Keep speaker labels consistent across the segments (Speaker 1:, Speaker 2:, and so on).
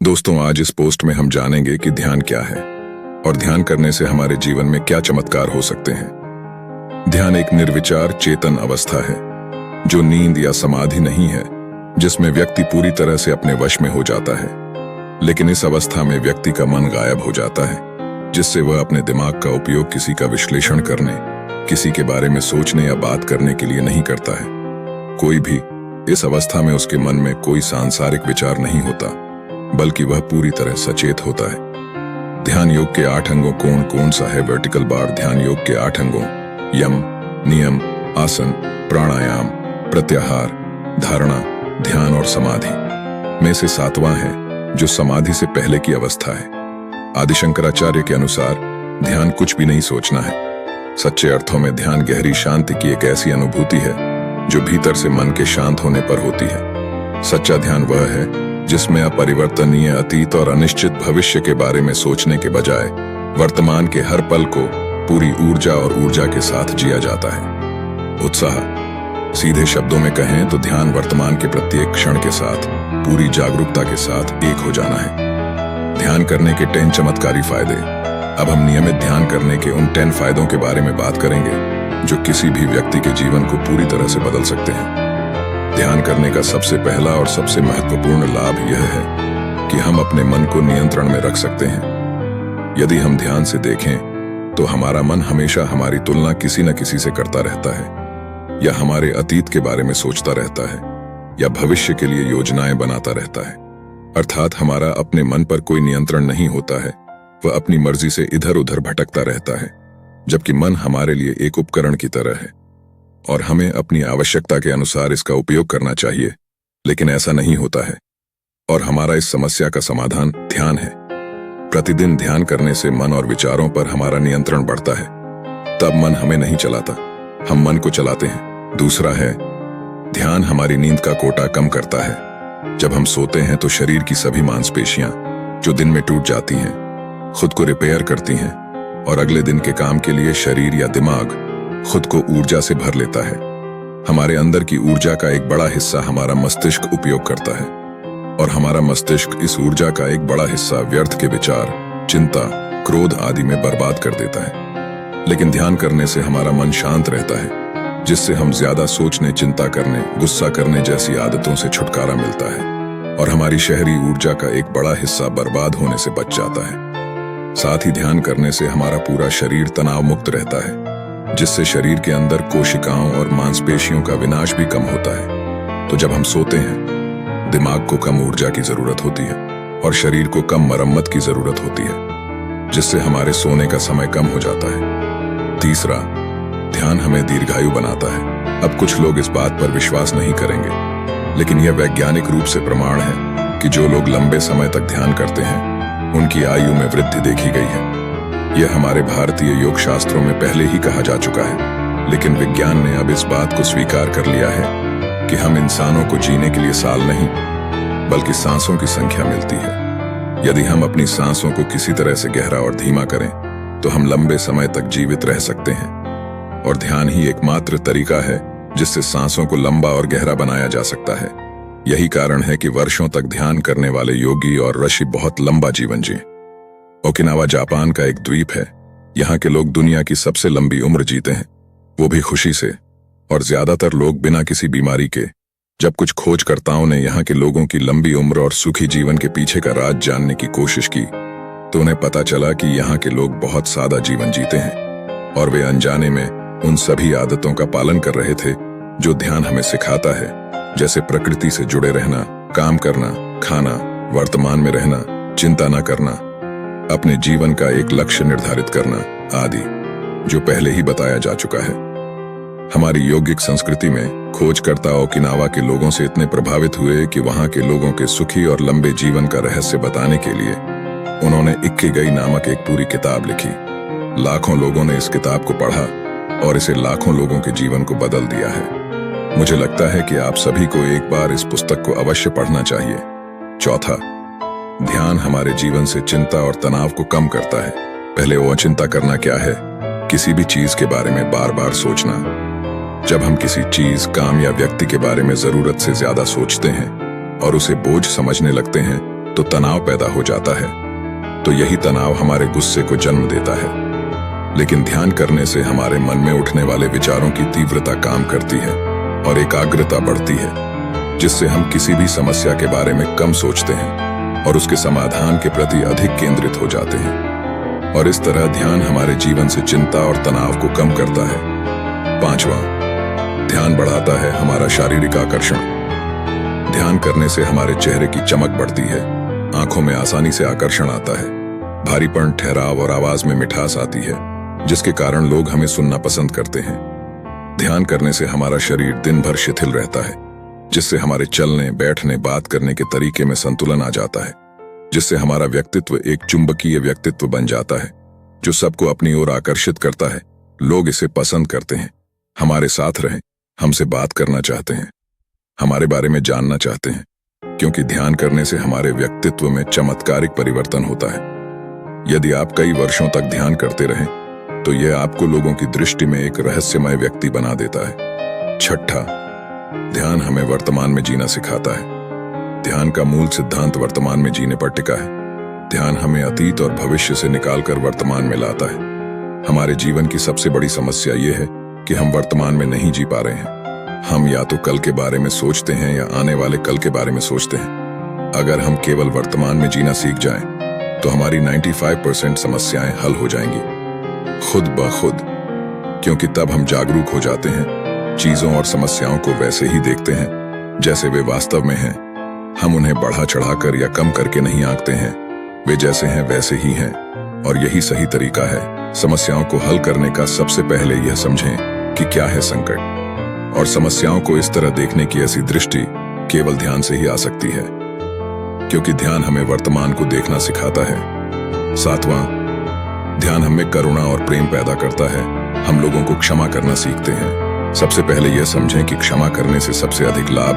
Speaker 1: दोस्तों, आज इस पोस्ट में हम जानेंगे कि ध्यान क्या है और ध्यान करने से हमारे जीवन में क्या चमत्कार हो सकते हैं। ध्यान एक निर्विचार चेतन अवस्था है जो नींद या समाधि नहीं है, जिसमें व्यक्ति पूरी तरह से अपने वश में हो जाता है। लेकिन इस अवस्था में व्यक्ति का मन गायब हो जाता है, जिससे वह अपने दिमाग का उपयोग किसी का विश्लेषण करने, किसी के बारे में सोचने या बात करने के लिए नहीं करता है। कोई भी इस अवस्था में उसके मन में कोई सांसारिक विचार नहीं होता, बल्कि वह पूरी तरह सचेत होता है। ध्यान योग के 8 अंगों कौन कौन सा है? वर्टिकल बार ध्यान योग के 8 अंगों यम, नियम, आसन, प्राणायाम, प्रत्याहार, धारणा, ध्यान और समाधि में से 7वां है, जो समाधि से पहले की अवस्था है। आदि शंकराचार्य के अनुसार ध्यान कुछ भी नहीं सोचना है। सच्चे अर्थों में ध्यान गहरी शांति की एक ऐसी अनुभूति है जो भीतर से मन के शांत होने पर होती है। सच्चा ध्यान वह है जिसमें अपरिवर्तनीय अतीत और अनिश्चित भविष्य के बारे में सोचने के बजाय वर्तमान के हर पल को पूरी ऊर्जा और ऊर्जा के साथ जिया जाता है। उत्साह, सीधे शब्दों में कहें तो ध्यान वर्तमान के प्रत्येक क्षण के साथ पूरी जागरूकता के साथ एक हो जाना है। ध्यान करने के 10 चमत्कारी फायदे। अब हम नियमित ध्यान करने के उन 10 फायदों के बारे में बात करेंगे जो किसी भी व्यक्ति के जीवन को पूरी तरह से बदल सकते हैं। ध्यान करने का सबसे पहला और सबसे महत्वपूर्ण लाभ यह है कि हम अपने मन को नियंत्रण में रख सकते हैं। यदि हम ध्यान से देखें तो हमारा मन हमेशा हमारी तुलना किसी न किसी से करता रहता है, या हमारे अतीत के बारे में सोचता रहता है, या भविष्य के लिए योजनाएं बनाता रहता है। अर्थात हमारा अपने मन पर कोई नियंत्रण नहीं होता है, वह अपनी मर्जी से इधर उधर भटकता रहता है, जबकि मन हमारे लिए एक उपकरण की तरह है और हमें अपनी आवश्यकता के अनुसार इसका उपयोग करना चाहिए। लेकिन ऐसा नहीं होता है, और हमारा इस समस्या का समाधान ध्यान है। प्रतिदिन ध्यान करने से मन और विचारों पर हमारा नियंत्रण बढ़ता है। तब मन हमें नहीं चलाता, हम मन को चलाते हैं। दूसरा है, ध्यान हमारी नींद का कोटा कम करता है। जब हम सोते हैं तो शरीर की सभी मांसपेशियां जो दिन में टूट जाती हैं, खुद को रिपेयर करती हैं और अगले दिन के काम के लिए शरीर या दिमाग खुद को ऊर्जा से भर लेता है। हमारे अंदर की ऊर्जा का एक बड़ा हिस्सा हमारा मस्तिष्क उपयोग करता है, और हमारा मस्तिष्क इस ऊर्जा का एक बड़ा हिस्सा व्यर्थ के विचार, चिंता, क्रोध आदि में बर्बाद कर देता है। लेकिन ध्यान करने से हमारा मन शांत रहता है, जिससे हम ज्यादा सोचने, चिंता करने, गुस्सा करने जैसी आदतों से छुटकारा मिलता है, और हमारी शहरी ऊर्जा का एक बड़ा हिस्सा बर्बाद होने से बच जाता है। साथ ही ध्यान करने से हमारा पूरा शरीर तनाव मुक्त रहता है, जिससे शरीर के अंदर कोशिकाओं और मांसपेशियों का विनाश भी कम होता है। तो जब हम सोते हैं, दिमाग को कम ऊर्जा की जरूरत होती है और शरीर को कम मरम्मत की जरूरत होती है, जिससे हमारे सोने का समय कम हो जाता है। तीसरा, ध्यान हमें दीर्घायु बनाता है। अब कुछ लोग इस बात पर विश्वास नहीं करेंगे, लेकिन यह वैज्ञानिक रूप से प्रमाण है कि जो लोग लंबे समय तक ध्यान करते हैं, उनकी आयु में वृद्धि देखी गई है। यह हमारे भारतीय योग शास्त्रों में पहले ही कहा जा चुका है, लेकिन विज्ञान ने अब इस बात को स्वीकार कर लिया है कि हम इंसानों को जीने के लिए साल नहीं, बल्कि सांसों की संख्या मिलती है। यदि हम अपनी सांसों को किसी तरह से गहरा और धीमा करें तो हम लंबे समय तक जीवित रह सकते हैं, और ध्यान ही एकमात्र तरीका है जिससे सांसों को लंबा और गहरा बनाया जा सकता है। यही कारण है कि वर्षों तक ध्यान करने वाले योगी और ऋषि बहुत लंबा जीवन जिए। ओकिनावा जापान का एक द्वीप है। यहाँ के लोग दुनिया की सबसे लंबी उम्र जीते हैं, वो भी खुशी से, और ज्यादातर लोग बिना किसी बीमारी के। जब कुछ खोजकर्ताओं ने यहाँ के लोगों की लंबी उम्र और सुखी जीवन के पीछे का राज जानने की कोशिश की, तो उन्हें पता चला कि यहाँ के लोग बहुत सादा जीवन जीते हैं, और वे अनजाने में उन सभी आदतों का पालन कर रहे थे जो ध्यान हमें सिखाता है, जैसे प्रकृति से जुड़े रहना, काम करना, खाना, वर्तमान में रहना, चिंता न करना, अपने जीवन का एक लक्ष्य निर्धारित करना आदि, जो पहले ही बताया जा चुका है। हमारी यौगिक संस्कृति में खोजकर्ता ओकिनावा के लोगों से इतने प्रभावित हुए कि वहां के लोगों के सुखी और लंबे जीवन का रहस्य बताने के लिए उन्होंने इक्किगाई नामक एक पूरी किताब लिखी। लाखों लोगों ने इस किताब को पढ़ा और इसे लाखों लोगों के जीवन को बदल दिया है। मुझे लगता है कि आप सभी को एक बार इस पुस्तक को अवश्य पढ़ना चाहिए। चौथा, ध्यान हमारे जीवन से चिंता और तनाव को कम करता है। पहले वो चिंता करना क्या है? किसी भी चीज के बारे में बार बार सोचना। जब हम किसी चीज, काम या व्यक्ति के बारे में जरूरत से ज्यादा सोचते हैं और उसे बोझ समझने लगते हैं, तो तनाव पैदा हो जाता है। तो यही तनाव हमारे गुस्से को जन्म देता है। लेकिन ध्यान करने से हमारे मन में उठने वाले विचारों की तीव्रता काम करती है और एकाग्रता बढ़ती है, जिससे हम किसी भी समस्या के बारे में कम सोचते हैं और उसके समाधान के प्रति अधिक केंद्रित हो जाते हैं। और इस तरह ध्यान हमारे जीवन से चिंता और तनाव को कम करता है। 5वां, ध्यान बढ़ाता है हमारा शारीरिक आकर्षण। ध्यान करने से हमारे चेहरे की चमक बढ़ती है, आंखों में आसानी से आकर्षण आता है, भारीपन, ठहराव और आवाज में मिठास आती है, जिसके कारण लोग हमें सुनना पसंद करते हैं। ध्यान करने से हमारा शरीर दिन भर शिथिल रहता है, जिससे हमारे चलने, बैठने, बात करने के तरीके में संतुलन आ जाता है, जिससे हमारा व्यक्तित्व एक चुंबकीय व्यक्तित्व बन जाता है, जो सबको अपनी ओर आकर्षित करता है। लोग इसे पसंद करते हैं, हमारे साथ रहें, हमसे बात करना चाहते हैं, हमारे बारे में जानना चाहते हैं, क्योंकि ध्यान करने से हमारे व्यक्तित्व में चमत्कारिक परिवर्तन होता है। यदि आप कई वर्षों तक ध्यान करते रहें, तो यह आपको लोगों की दृष्टि में एक रहस्यमय व्यक्ति बना देता है। 6, ध्यान हमें वर्तमान में जीना सिखाता है। ध्यान का मूल सिद्धांत वर्तमान में जीने पर टिका है। ध्यान हमें अतीत और भविष्य से निकालकर वर्तमान में लाता है। हमारे जीवन की सबसे बड़ी समस्या यह है कि हम वर्तमान में नहीं जी पा रहे हैं। हम या तो कल के बारे में सोचते हैं या आने वाले कल के बारे में सोचते हैं। अगर हम केवल वर्तमान में जीना सीख जाएं, तो हमारी 95% समस्याएं हल हो जाएंगी खुद ब खुद, क्योंकि तब हम जागरूक हो जाते हैं, चीजों और समस्याओं को वैसे ही देखते हैं जैसे वे वास्तव में हैं। हम उन्हें बढ़ा चढ़ाकर या कम करके नहीं आंकते हैं, वे जैसे हैं वैसे ही हैं। और यही सही तरीका है समस्याओं को हल करने का। सबसे पहले यह समझें कि क्या है संकट, और समस्याओं को इस तरह देखने की ऐसी दृष्टि केवल ध्यान से ही आ सकती है, क्योंकि ध्यान हमें वर्तमान को देखना सिखाता है। 7वां, ध्यान हमें करुणा और प्रेम पैदा करता है। हम लोगों को क्षमा करना सीखते हैं। सबसे पहले यह समझें कि क्षमा करने से सबसे अधिक लाभ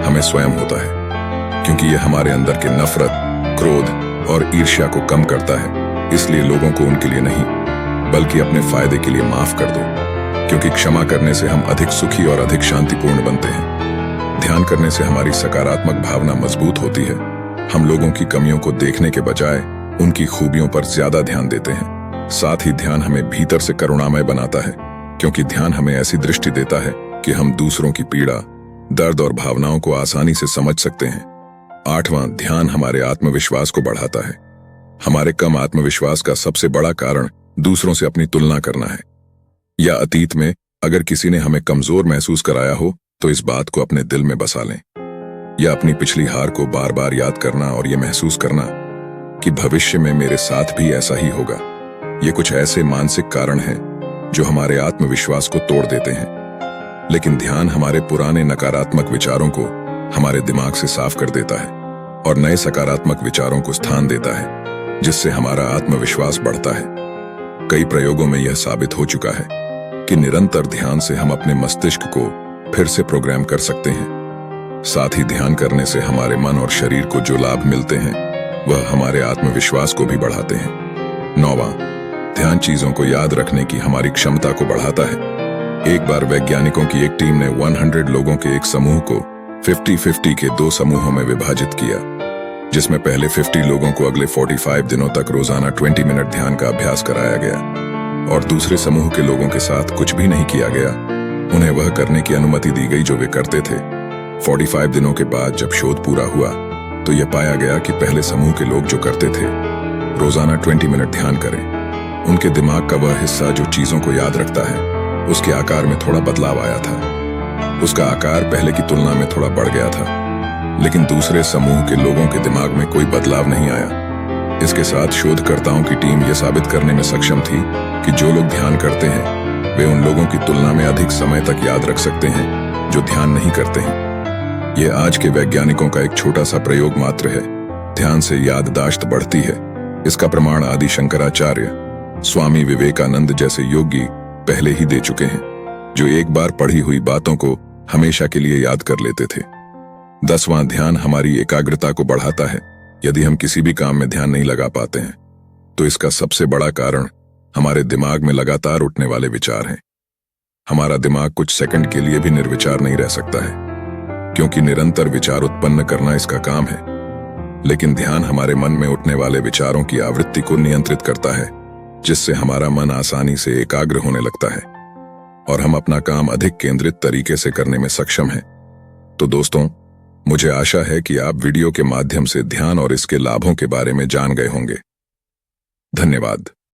Speaker 1: हमें स्वयं होता है, क्योंकि यह हमारे अंदर के नफरत, क्रोध और ईर्ष्या को कम करता है। इसलिए लोगों को उनके लिए नहीं, बल्कि अपने फायदे के लिए माफ कर दो, क्योंकि क्षमा करने से हम अधिक सुखी और अधिक शांतिपूर्ण बनते हैं। ध्यान करने से हमारी सकारात्मक भावना मजबूत होती है। हम लोगों की कमियों को देखने के बजाय उनकी खूबियों पर ज्यादा ध्यान देते हैं। साथ ही ध्यान हमें भीतर से करुणामय बनाता है, क्योंकि ध्यान हमें ऐसी दृष्टि देता है कि हम दूसरों की पीड़ा, दर्द और भावनाओं को आसानी से समझ सकते हैं। 8वां, ध्यान हमारे आत्मविश्वास को बढ़ाता है। हमारे कम आत्मविश्वास का सबसे बड़ा कारण दूसरों से अपनी तुलना करना है, या अतीत में अगर किसी ने हमें कमजोर महसूस कराया हो तो इस बात को अपने दिल में बसा लें, या अपनी पिछली हार को बार बार याद करना और ये महसूस करना कि भविष्य में मेरे साथ भी ऐसा ही होगा। ये कुछ ऐसे मानसिक कारण हैं जो हमारे आत्मविश्वास को तोड़ देते हैं। लेकिन ध्यान हमारे पुराने नकारात्मक विचारों को हमारे दिमाग से साफ कर देता है और नए सकारात्मक विचारों को स्थान देता है, जिससे हमारा आत्मविश्वास बढ़ता है। कई प्रयोगों में यह साबित हो चुका है कि निरंतर ध्यान से हम अपने मस्तिष्क को फिर से प्रोग्राम कर सकते हैं। साथ ही ध्यान करने से हमारे मन और शरीर को जो लाभ मिलते हैं, वह हमारे आत्मविश्वास को भी बढ़ाते हैं। 9वां, ध्यान चीजों को याद रखने की हमारी क्षमता को बढ़ाता है। एक बार वैज्ञानिकों की एक टीम ने 100 लोगों के एक समूह को 50-50 के 2 समूहों में विभाजित किया, जिसमें पहले 50 लोगों को अगले 45 दिनों तक रोजाना 20 मिनट ध्यान का अभ्यास कराया गया, और दूसरे समूह के लोगों के साथ कुछ भी नहीं किया गया। उन्हें वह करने की अनुमति दी गई जो वे करते थे। 45 दिनों के बाद जब शोध पूरा हुआ, तो यह पाया गया कि पहले समूह के लोग जो करते थे रोजाना 20 मिनट ध्यान करें, उनके दिमाग का वह हिस्सा जो चीजों को याद रखता है, उसके आकार में थोड़ा बदलाव आया था। उसका आकार पहले की तुलना में थोड़ा बढ़ गया था, लेकिन दूसरे समूह के लोगों के दिमाग में कोई बदलाव नहीं आया। इसके साथ शोधकर्ताओं की टीम यह साबित करने में सक्षम थी कि जो लोग ध्यान करते हैं, वे उन लोगों की तुलना में अधिक समय तक याद रख सकते हैं जो ध्यान नहीं करते हैं। यह आज के वैज्ञानिकों का एक छोटा सा प्रयोग मात्र है। ध्यान से याददाश्त बढ़ती है। इसका प्रमाण आदि शंकराचार्य, स्वामी विवेकानंद जैसे योगी पहले ही दे चुके हैं, जो एक बार पढ़ी हुई बातों को हमेशा के लिए याद कर लेते थे। 10वां, ध्यान हमारी एकाग्रता को बढ़ाता है। यदि हम किसी भी काम में ध्यान नहीं लगा पाते हैं, तो इसका सबसे बड़ा कारण हमारे दिमाग में लगातार उठने वाले विचार हैं। हमारा दिमाग कुछ सेकंड के लिए भी निर्विचार नहीं रह सकता है, क्योंकि निरंतर विचार उत्पन्न करना इसका काम है। लेकिन ध्यान हमारे मन में उठने वाले विचारों की आवृत्ति को नियंत्रित करता है, जिससे हमारा मन आसानी से एकाग्र होने लगता है और हम अपना काम अधिक केंद्रित तरीके से करने में सक्षम हैं। तो दोस्तों, मुझे आशा है कि आप वीडियो के माध्यम से ध्यान और इसके लाभों के बारे में जान गए होंगे। धन्यवाद।